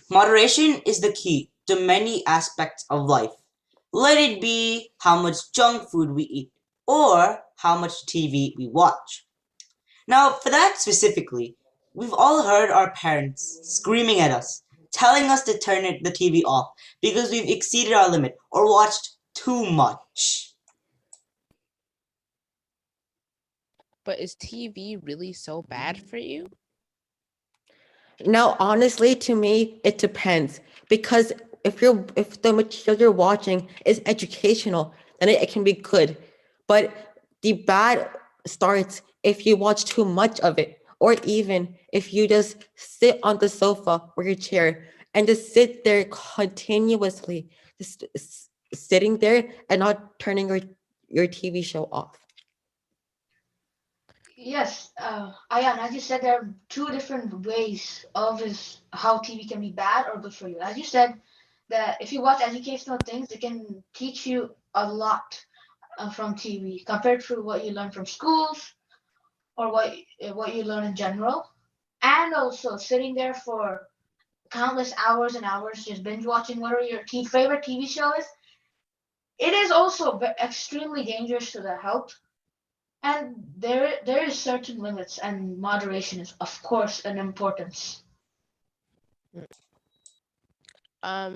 Moderation is the key to many aspects of life. Let it be how much junk food we eat or how much TV we watch. Now, for that specifically, we've all heard our parents screaming at us, telling us to turn the TV off because we've exceeded our limit or watched too much. But is TV really so bad for you? Now, honestly, to me, it depends because if the material you're watching is educational, then it can be good. But the bad starts if you watch too much of it, or even if you just sit on the sofa or your chair and just sit there continuously, sitting there and not turning your TV show off. Yes, Ayan, as you said, there are two different ways of how TV can be bad or good for you. As you said, that if you watch educational things, it can teach you a lot from TV compared to what you learn from schools or what you learn in general. And also sitting there for countless hours and hours just binge watching whatever your favorite TV show is, it is also extremely dangerous to the health. And there is certain limits and moderation is of course an importance.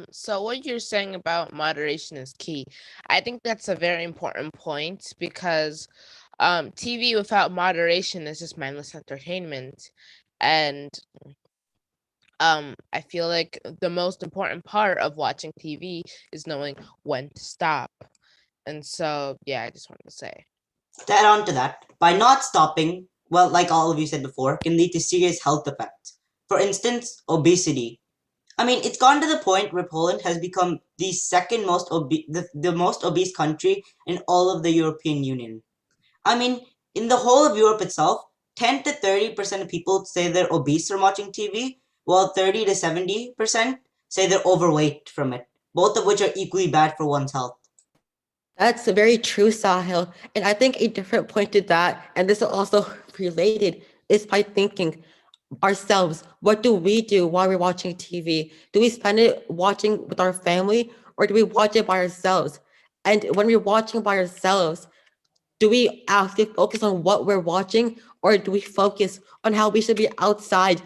So what you're saying about moderation is key. I think that's a very important point because TV without moderation is just mindless entertainment. And I feel like the most important part of watching TV is knowing when to stop. And so, yeah, I just wanted to say. To add on to that, by not stopping, well, like all of you said before, can lead to serious health effects. For instance, obesity. I mean, it's gone to the point where Poland has become the second most the most obese country in all of the European Union. I mean, in the whole of Europe itself, 10 to 30% of people say they're obese from watching TV, while 30 to 70% say they're overweight from it, both of which are equally bad for one's health. That's very true, Sahil. And I think a different point to that, and this is also related, is by thinking ourselves, what do we do while we're watching TV? Do we spend it watching with our family or do we watch it by ourselves? And when we're watching by ourselves, do we actually focus on what we're watching or do we focus on how we should be outside,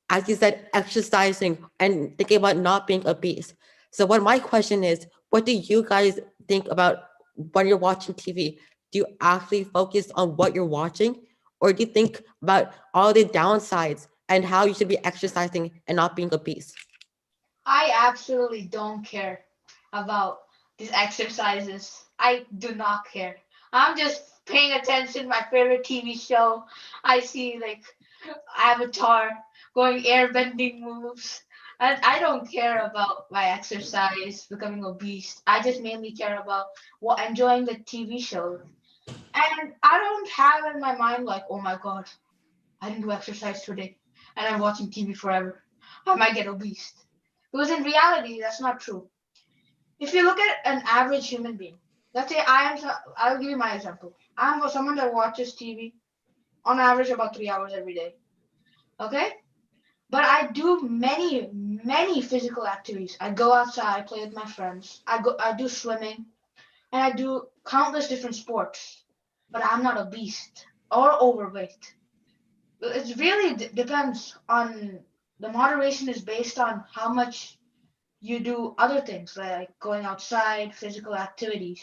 as you said, exercising and thinking about not being obese? So, what my question is, what do you guys think about when you're watching TV? Do you actually focus on what you're watching, or do you think about all the downsides and how you should be exercising and not being obese? I absolutely don't care about these exercises. I do not care. I'm just paying attention to my favorite TV show. I see like Avatar going airbending moves. And I don't care about my exercise, becoming obese. I just mainly care about what enjoying the TV show. And I don't have in my mind like, oh my god, I didn't do exercise today and I'm watching TV forever. I might get obese. Because in reality, that's not true. If you look at an average human being, let's say I'll give you my example. I'm someone that watches TV on average about 3 hours every day. Okay? But I do many physical activities. I go outside, I play with my friends. I do swimming, and I do countless different sports. But I'm not obese or overweight. It really depends on the moderation is based on how much you do other things like going outside, physical activities.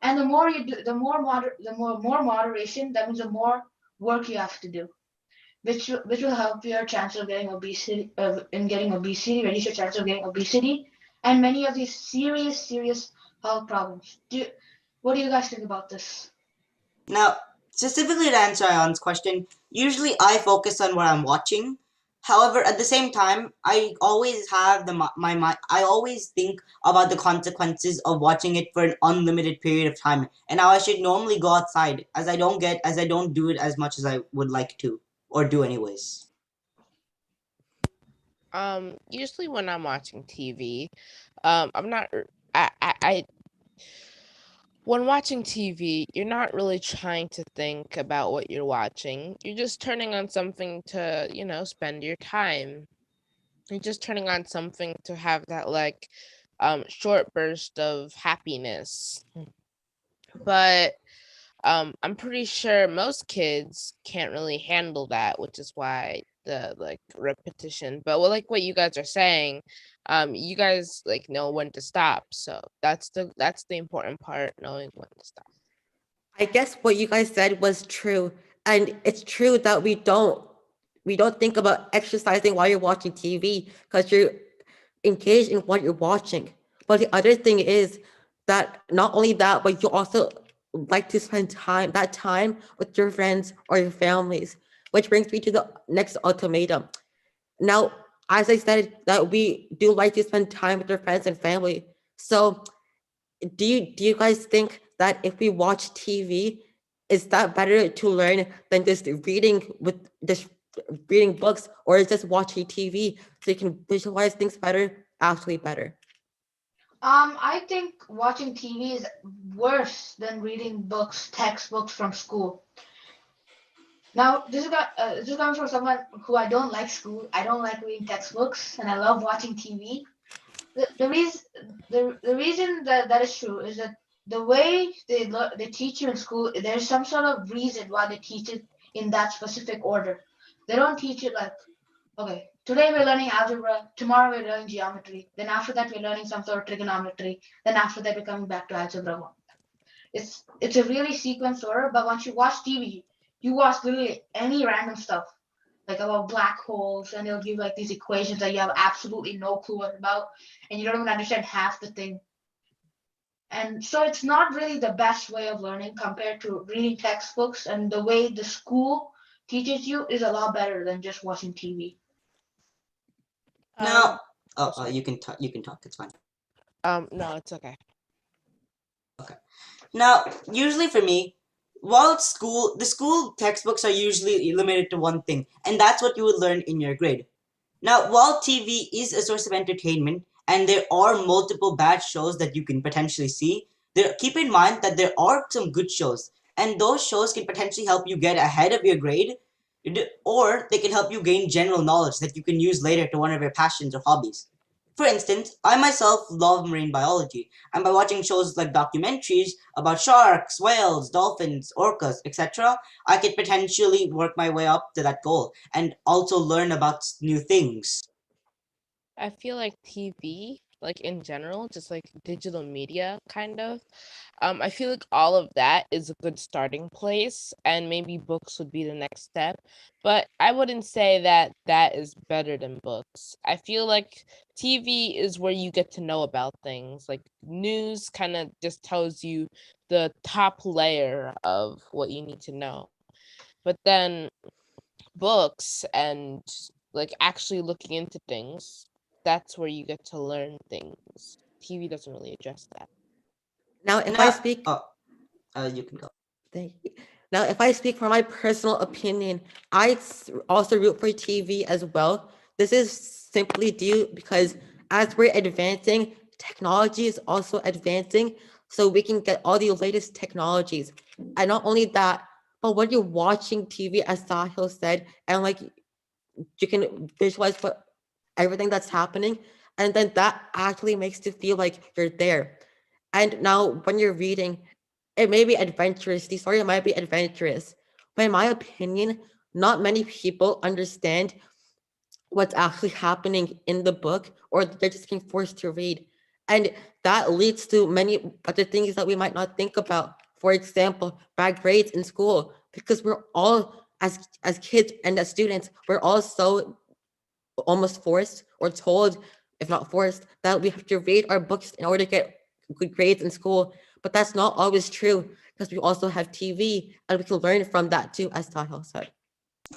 And the more you do, the more moderation. That means the more work you have to do, which will help your chance of getting obesity, reduce your chance of getting obesity, and many of these serious health problems. What do you guys think about this? Now, specifically to answer Ion's question, usually I focus on what I'm watching. However, at the same time, I always have my mind. I always think about the consequences of watching it for an unlimited period of time, and how I should normally go outside, as I don't do it as much as I would like to, or do anyways. Usually when I'm watching TV, I'm not. I when watching TV, you're not really trying to think about what you're watching. You're just turning on something to, spend your time. You're just turning on something to have that like short burst of happiness. But I'm pretty sure most kids can't really handle that, which is why the like repetition. But like what you guys are saying, you guys like know when to stop. So that's the important part, knowing when to stop. I guess what you guys said was true. And it's true that we don't think about exercising while you're watching TV because you're engaged in what you're watching. But the other thing is that not only that, but you also like to spend time with your friends or your families, which brings me to the next ultimatum. Now, as I said, that we do like to spend time with our friends and family. So do you guys think that if we watch TV, is that better to learn than just reading books, or is just watching TV so you can visualize things better actually better? I think watching TV is worse than reading books, textbooks from school. Now, this is coming from someone who I don't like school. I don't like reading textbooks, and I love watching TV. The reason the reason that that is true is that the way they teach you in school, there's some sort of reason why they teach it in that specific order. They don't teach it like, okay, today we're learning algebra, tomorrow we're learning geometry, then after that we're learning some sort of trigonometry, then after that we're coming back to algebra one. It's a really sequenced order, but once you watch TV, you watch literally any random stuff like about black holes, and they'll give like these equations that you have absolutely no clue what about, and you don't even understand half the thing. And so it's not really the best way of learning compared to reading textbooks, and the way the school teaches you is a lot better than just watching TV. Now, Sorry. you can talk. It's fine. No, it's okay. Okay. Now, usually for me, while the school textbooks are usually limited to one thing, and that's what you would learn in your grade. Now, while TV is a source of entertainment, and there are multiple bad shows that you can potentially see, keep in mind that there are some good shows, and those shows can potentially help you get ahead of your grade, or they can help you gain general knowledge that you can use later to one of your passions or hobbies. For instance, I myself love marine biology, and by watching shows like documentaries about sharks, whales, dolphins, orcas, etc., I could potentially work my way up to that goal and also learn about new things. I feel like TV, like in general, just like digital media, kind of. I feel like all of that is a good starting place, and maybe books would be the next step. But I wouldn't say that that is better than books. I feel like TV is where you get to know about things. Like news kind of just tells you the top layer of what you need to know. But then books and like actually looking into things, that's where you get to learn things. TV doesn't really address that. Now, if I Now, speak you can go. Thank you. Now, if I speak from my personal opinion, also root for TV as well. This is simply due because as we're advancing, technology is also advancing, so we can get all the latest technologies. And not only that, but when you're watching TV, as Sahil said, and like you can visualize what everything that's happening, and then that actually makes you feel like you're there. And now when you're reading, it may be adventurous. The story might be adventurous, but in my opinion, not many people understand what's actually happening in the book, or they're just being forced to read. And that leads to many other things that we might not think about. For example, bad grades in school, because we're all as kids and as students, we're all so almost forced or told, if not forced, that we have to read our books in order to get good grades in school. But that's not always true because we also have TV and we can learn from that too, as Tahil said.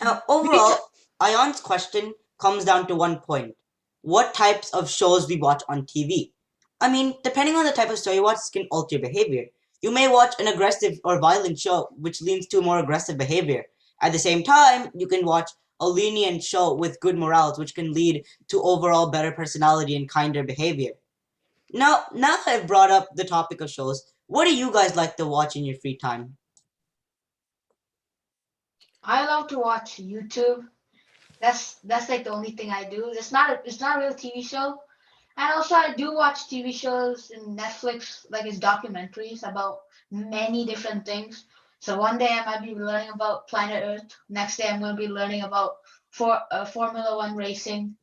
Now, overall, Ion's question comes down to one point. What types of shows we watch on TV? I mean, depending on the type of show you watch, can alter your behavior. You may watch an aggressive or violent show, which leads to more aggressive behavior. At the same time, you can watch a lenient show with good morals, which can lead to overall better personality and kinder behavior. Now that I've brought up the topic of shows, what do you guys like to watch in your free time? I love to watch YouTube. That's like the only thing I do. It's not a real TV show. And also I do watch TV shows in Netflix, like it's documentaries about many different things. So one day I might be learning about planet Earth. Next day I'm going to be learning about Formula One racing,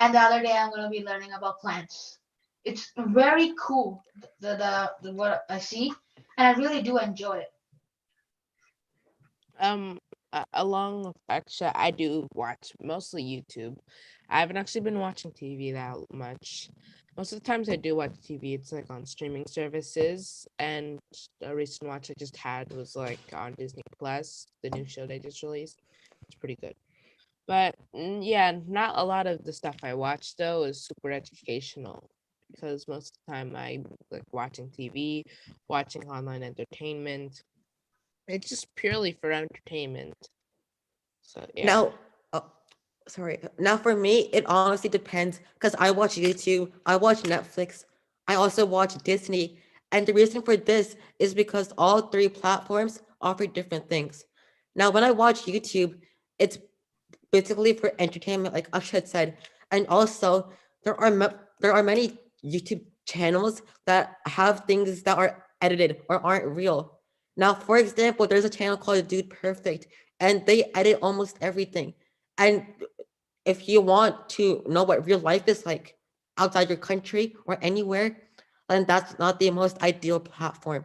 and the other day I'm going to be learning about plants. It's very cool the what I see, and I really do enjoy it. Um, along with extra, I do watch mostly YouTube. I haven't actually been watching TV that much. Most of the times I do watch TV, it's like on streaming services. And a recent watch I just had was like on Disney Plus, the new show they just released. It's pretty good. But yeah, not a lot of the stuff I watch though is super educational because most of the time I like watching TV, watching online entertainment. It's just purely for entertainment. So yeah. Now, uh, sorry. Now for me, it honestly depends because I watch YouTube, I watch Netflix, I also watch Disney, and the reason for this is because all three platforms offer different things. Now, when I watch YouTube, it's basically for entertainment, like Akshat said, and also there are many YouTube channels that have things that are edited or aren't real. Now, for example, there's a channel called Dude Perfect, and they edit almost everything. And if you want to know what real life is like outside your country or anywhere, then that's not the most ideal platform.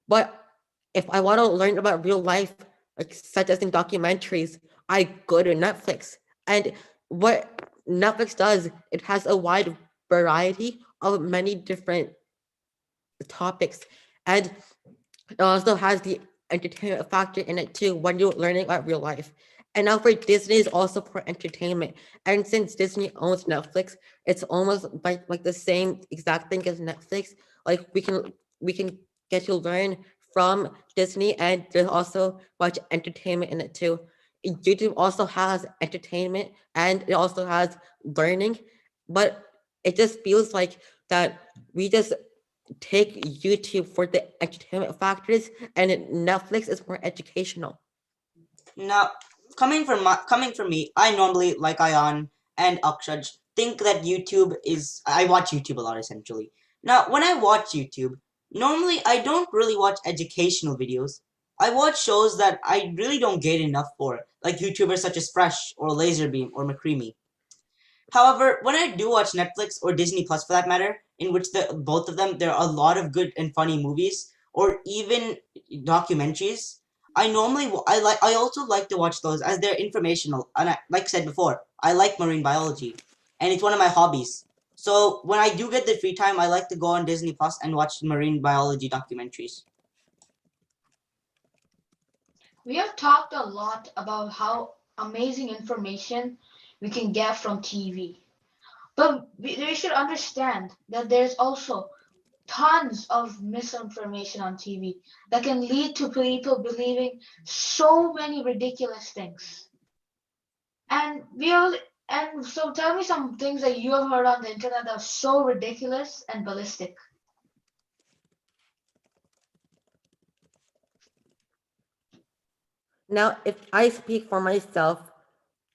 But if I want to learn about real life, like such as in documentaries, I go to Netflix. And what Netflix does, it has a wide variety of many different topics. And it also has the entertainment factor in it too when you're learning about real life. And now for Disney is also for entertainment. And since Disney owns Netflix, it's almost like the same exact thing as Netflix. Like we can get to learn from Disney, and there's also much entertainment in it too. YouTube also has entertainment and it also has learning, but it just feels like that we just take YouTube for the entertainment factors, and Netflix is more educational. Now, coming from me, I normally, like Ayan and Akshaj, think that YouTube is. I watch YouTube a lot essentially. Now, when I watch YouTube, normally I don't really watch educational videos. I watch shows that I really don't get enough for, like YouTubers such as Fresh or Laserbeam or McCreamy. However, when I do watch Netflix or Disney Plus for that matter, in which the both of them there are a lot of good and funny movies or even documentaries, I also like to watch those as they're informational. And like I said before, I like marine biology, and it's one of my hobbies. So when I do get the free time, I like to go on Disney Plus and watch marine biology documentaries. We have talked a lot about how amazing information we can get from TV. But we should understand that there's also tons of misinformation on TV that can lead to people believing so many ridiculous things. And we all and so tell me some things that you have heard on the internet that are so ridiculous and ballistic. Now, if I speak for myself,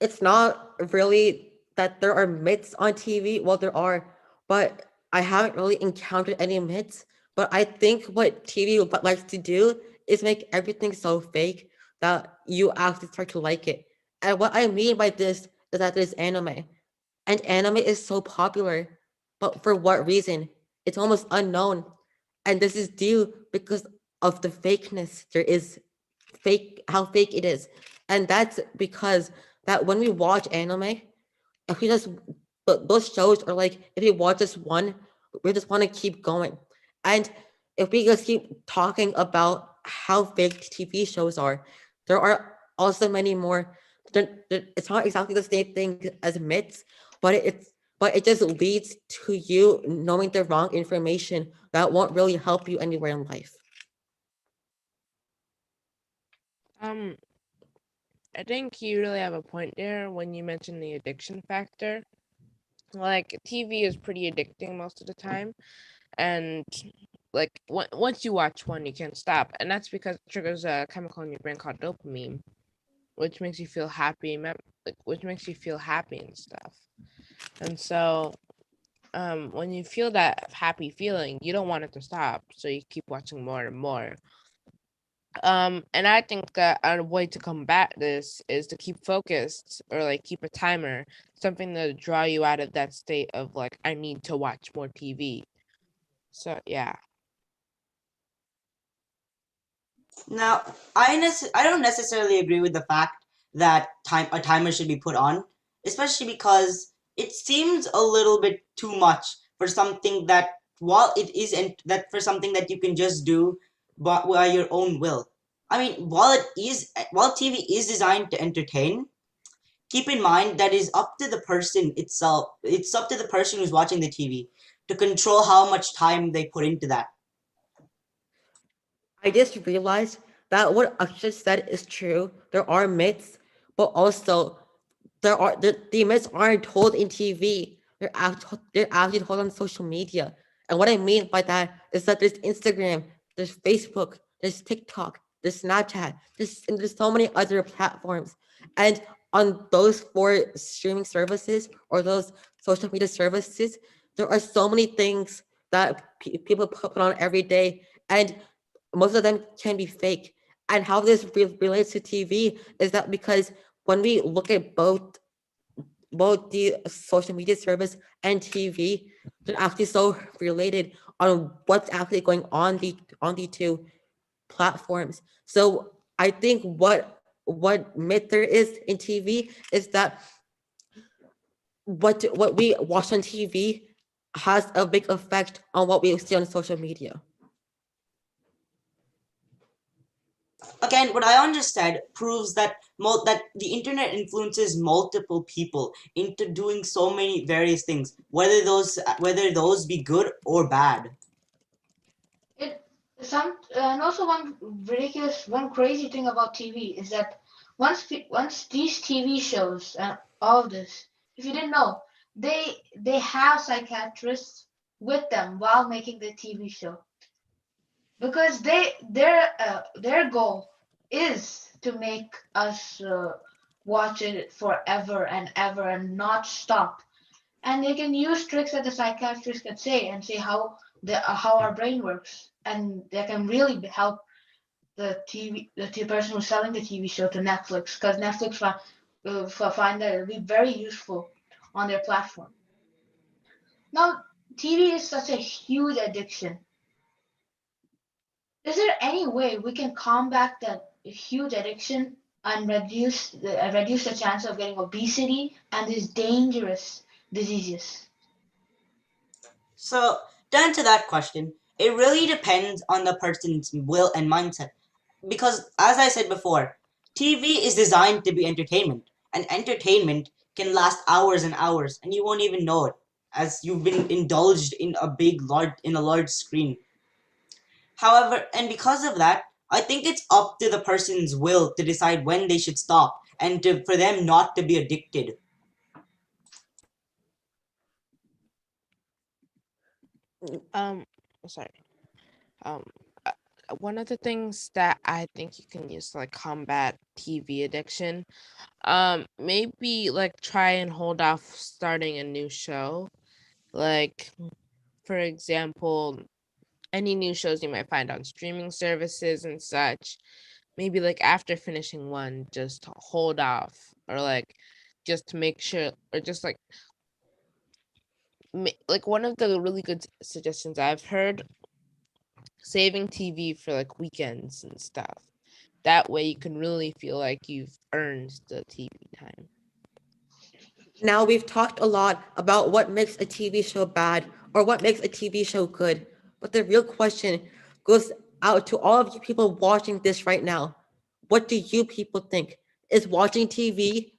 it's not really that there are myths on TV. Well, there are, but I haven't really encountered any myths. But I think what TV likes to do is make everything so fake that you actually start to like it. And what I mean by this is that there's anime, and anime is so popular, but for what reason? It's almost unknown. And this is due because of the fakeness there is, fake how fake it is. And that's because that when we watch anime, if we just but those shows are like if we watch this one, we just want to keep going. And if we just keep talking about how fake TV shows are, there are also many more. It's not exactly the same thing as myths, but it just leads to you knowing the wrong information that won't really help you anywhere in life. Um, I think you really have a point there when you mention the addiction factor. Like TV is pretty addicting most of the time, and like once you watch one, you can't stop, and that's because it triggers a chemical in your brain called dopamine, which makes you feel happy, like which makes you feel happy and stuff. And so when you feel that happy feeling, you don't want it to stop, so you keep watching more and more. And I think that a way to combat this is to keep focused or like keep a timer, something to draw you out of that state of like I need to watch more TV. So yeah. Now, I don't necessarily agree with the fact that a timer should be put on, especially because it seems a little bit too much for something that while it is that for something that you can just do but by your own will. I mean, while TV is designed to entertain, keep in mind that is up to the person itself. It's up to the person who's watching the TV to control how much time they put into that. I just realized that what Akshay said is true. There are myths, but also the myths aren't told in TV. They're actually told on social media. And what I mean by that is that there's Instagram, there's Facebook, there's TikTok, there's Snapchat, and there's so many other platforms. And on those four streaming services or those social media services, there are so many things that people put on every day. And most of them can be fake. And how this relates to TV is that because when we look at both the social media service and TV, they're actually so related on what's actually going on the two platforms. So I think what myth there is in TV is that what we watch on TV has a big effect on what we see on social media. Again, what Ion just said proves that that the internet influences multiple people into doing so many various things, whether those be good or bad. It some and also one crazy thing about TV is that once these TV shows and all of this, if you didn't know, they have psychiatrists with them while making the TV show because their goal is to make us watch it forever and ever and not stop. And they can use tricks that the psychiatrist can say and say how our brain works, and they can really help the person who's selling the TV show to Netflix because Netflix find that it'll be very useful on their platform. Now, TV is such a huge addiction. Is there any way we can combat that huge addiction and reduce the chance of getting obesity and these dangerous diseases? So, to answer that question, it really depends on the person's will and mindset. Because, as I said before, TV is designed to be entertainment, and entertainment can last hours and hours, and you won't even know it, as you've been indulged in a large screen. However, and because of that, I think it's up to the person's will to decide when they should stop, and for them not to be addicted. Um Sorry. Um uh, One of the things that I think you can use to like combat TV addiction, maybe like try and hold off starting a new show. Like for example, any new shows you might find on streaming services and such, maybe like after finishing one, just hold off or like just to make sure or just like one of the really good suggestions I've heard, saving TV for like weekends and stuff. That way you can really feel like you've earned the TV time. Now we've talked a lot about what makes a TV show bad or what makes a TV show good. But the real question goes out to all of you people watching this right now. What do you people think? Is watching TV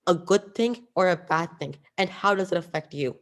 a good thing or a bad thing? And how does it affect you?